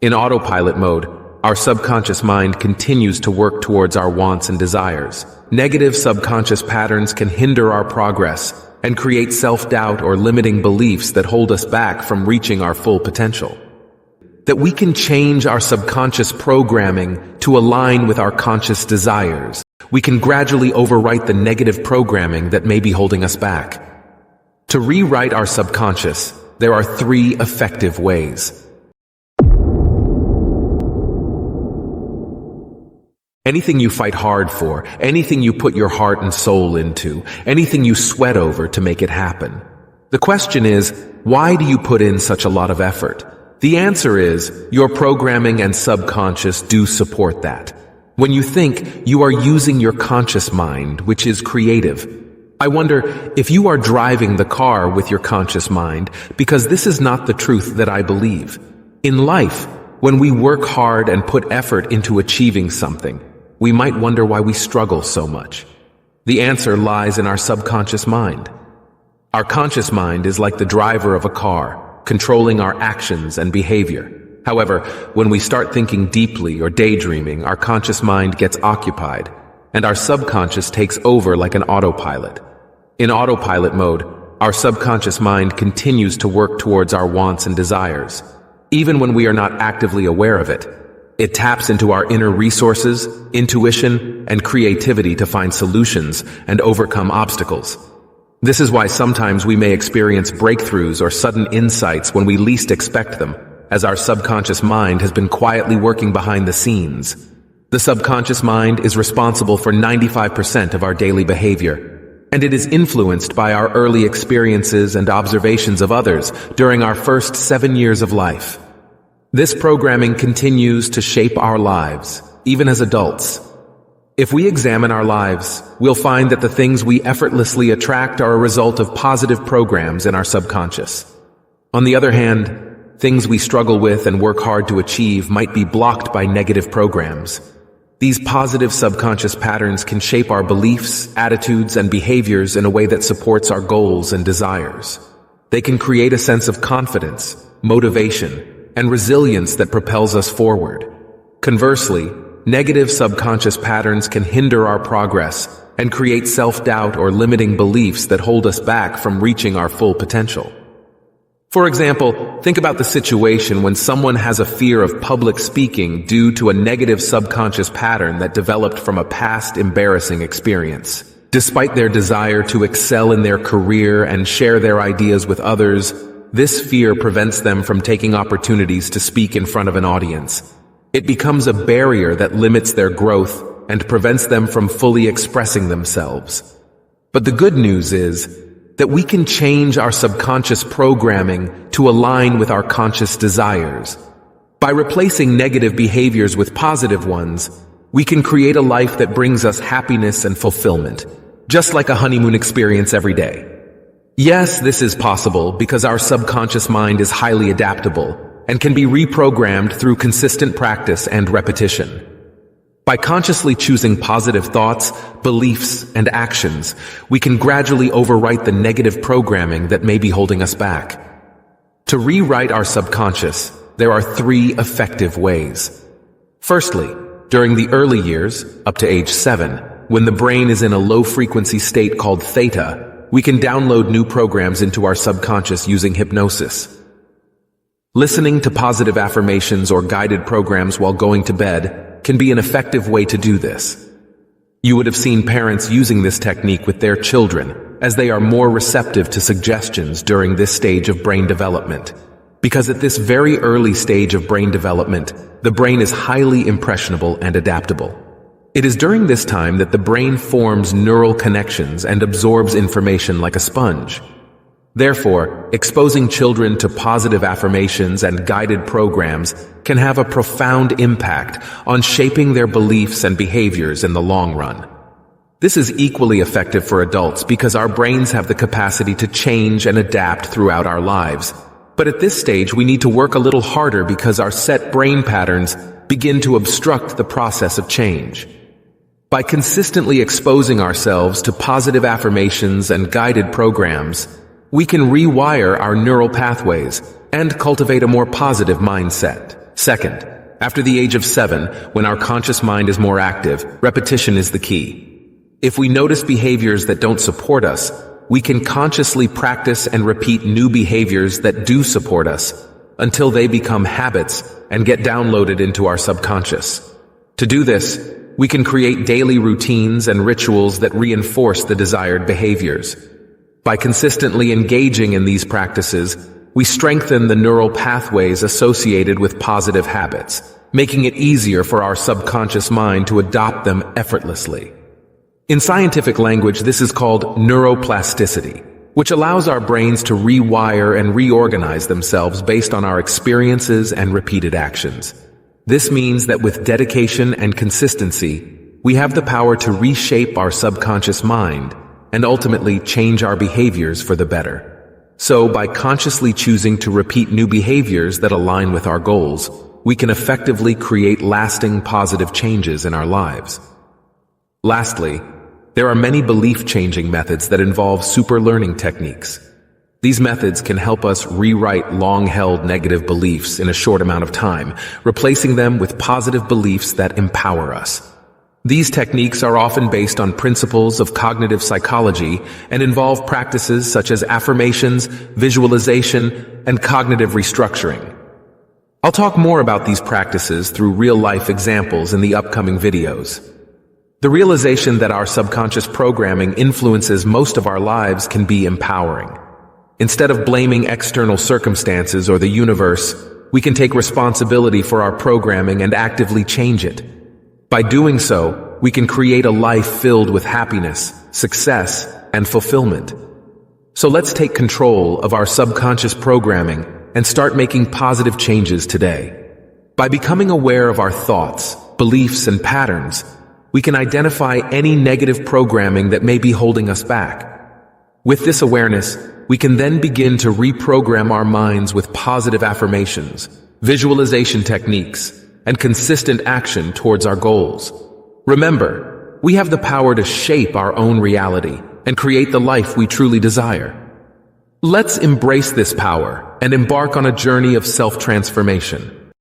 In autopilot mode, our subconscious mind continues to work towards our wants and desires. Negative subconscious patterns can hinder our progress and create self-doubt or limiting beliefs that hold us back from reaching our full potential. That we can change our subconscious programming to align with our conscious desires. We can gradually overwrite the negative programming that may be holding us back. To rewrite our subconscious, there are 3 effective ways. Anything you fight hard for, anything you put your heart and soul into, anything you sweat over to make it happen. The question is, why do you put in such a lot of effort? The answer is, your programming and subconscious do support that. When you think, you are using your conscious mind, which is creative. I wonder if you are driving the car with your conscious mind, because this is not the truth that I believe. In life, when we work hard and put effort into achieving something, we might wonder why we struggle so much. The answer lies in our subconscious mind. Our conscious mind is like the driver of a car, controlling our actions and behavior. However, when we start thinking deeply or daydreaming, our conscious mind gets occupied, and our subconscious takes over like an autopilot. In autopilot mode, our subconscious mind continues to work towards our wants and desires. Even when we are not actively aware of it, it taps into our inner resources, intuition, and creativity to find solutions and overcome obstacles. This is why sometimes we may experience breakthroughs or sudden insights when we least expect them, as our subconscious mind has been quietly working behind the scenes. The subconscious mind is responsible for 95% of our daily behavior, and it is influenced by our early experiences and observations of others during our first 7 years of life. This programming continues to shape our lives, even as adults. If we examine our lives, we'll find that the things we effortlessly attract are a result of positive programs in our subconscious. On the other hand, things we struggle with and work hard to achieve might be blocked by negative programs. These positive subconscious patterns can shape our beliefs, attitudes, and behaviors in a way that supports our goals and desires. They can create a sense of confidence, motivation, and resilience that propels us forward. Conversely, negative subconscious patterns can hinder our progress and create self-doubt or limiting beliefs that hold us back from reaching our full potential. For example, think about the situation when someone has a fear of public speaking due to a negative subconscious pattern that developed from a past embarrassing experience. Despite their desire to excel in their career and share their ideas with others, this fear prevents them from taking opportunities to speak in front of an audience. It becomes a barrier that limits their growth and prevents them from fully expressing themselves. But the good news is that we can change our subconscious programming to align with our conscious desires. By replacing negative behaviors with positive ones, we can create a life that brings us happiness and fulfillment, just like a honeymoon experience every day. Yes, this is possible because our subconscious mind is highly adaptable and can be reprogrammed through consistent practice and repetition. By consciously choosing positive thoughts, beliefs, and actions, we can gradually overwrite the negative programming that may be holding us back. To rewrite our subconscious, there are 3 effective ways. Firstly, during the early years, up to age 7, when the brain is in a low-frequency state called theta, we can download new programs into our subconscious using hypnosis. Listening to positive affirmations or guided programs while going to bed can be an effective way to do this. You would have seen parents using this technique with their children, as they are more receptive to suggestions during this stage of brain development. Because at this very early stage of brain development, the brain is highly impressionable and adaptable. It is during this time that the brain forms neural connections and absorbs information like a sponge. Therefore, exposing children to positive affirmations and guided programs can have a profound impact on shaping their beliefs and behaviors in the long run. This is equally effective for adults because our brains have the capacity to change and adapt throughout our lives. But at this stage, we need to work a little harder because our set brain patterns begin to obstruct the process of change. By consistently exposing ourselves to positive affirmations and guided programs, we can rewire our neural pathways and cultivate a more positive mindset. Second, after the age of 7, when our conscious mind is more active, repetition is the key. If we notice behaviors that don't support us, we can consciously practice and repeat new behaviors that do support us until they become habits and get downloaded into our subconscious. To do this, we can create daily routines and rituals that reinforce the desired behaviors. By consistently engaging in these practices, we strengthen the neural pathways associated with positive habits, making it easier for our subconscious mind to adopt them effortlessly. In scientific language, this is called neuroplasticity, which allows our brains to rewire and reorganize themselves based on our experiences and repeated actions. This means that with dedication and consistency, we have the power to reshape our subconscious mind and ultimately change our behaviors for the better. So, by consciously choosing to repeat new behaviors that align with our goals, we can effectively create lasting positive changes in our lives. Lastly, there are many belief-changing methods that involve super-learning techniques. These methods can help us rewrite long-held negative beliefs in a short amount of time, replacing them with positive beliefs that empower us. These techniques are often based on principles of cognitive psychology and involve practices such as affirmations, visualization, and cognitive restructuring. I'll talk more about these practices through real-life examples in the upcoming videos. The realization that our subconscious programming influences most of our lives can be empowering. Instead of blaming external circumstances or the universe, we can take responsibility for our programming and actively change it. By doing so, we can create a life filled with happiness, success, and fulfillment. So let's take control of our subconscious programming and start making positive changes today. By becoming aware of our thoughts, beliefs, and patterns, we can identify any negative programming that may be holding us back. With this awareness, we can then begin to reprogram our minds with positive affirmations, visualization techniques, and consistent action towards our goals. Remember, we have the power to shape our own reality and create the life we truly desire. Let's embrace this power and embark on a journey of self-transformation.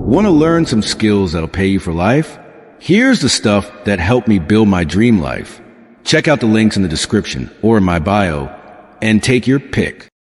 Want to learn some skills that'll pay you for life? Here's the stuff that helped me build my dream life. Check out the links in the description or in my bio and take your pick.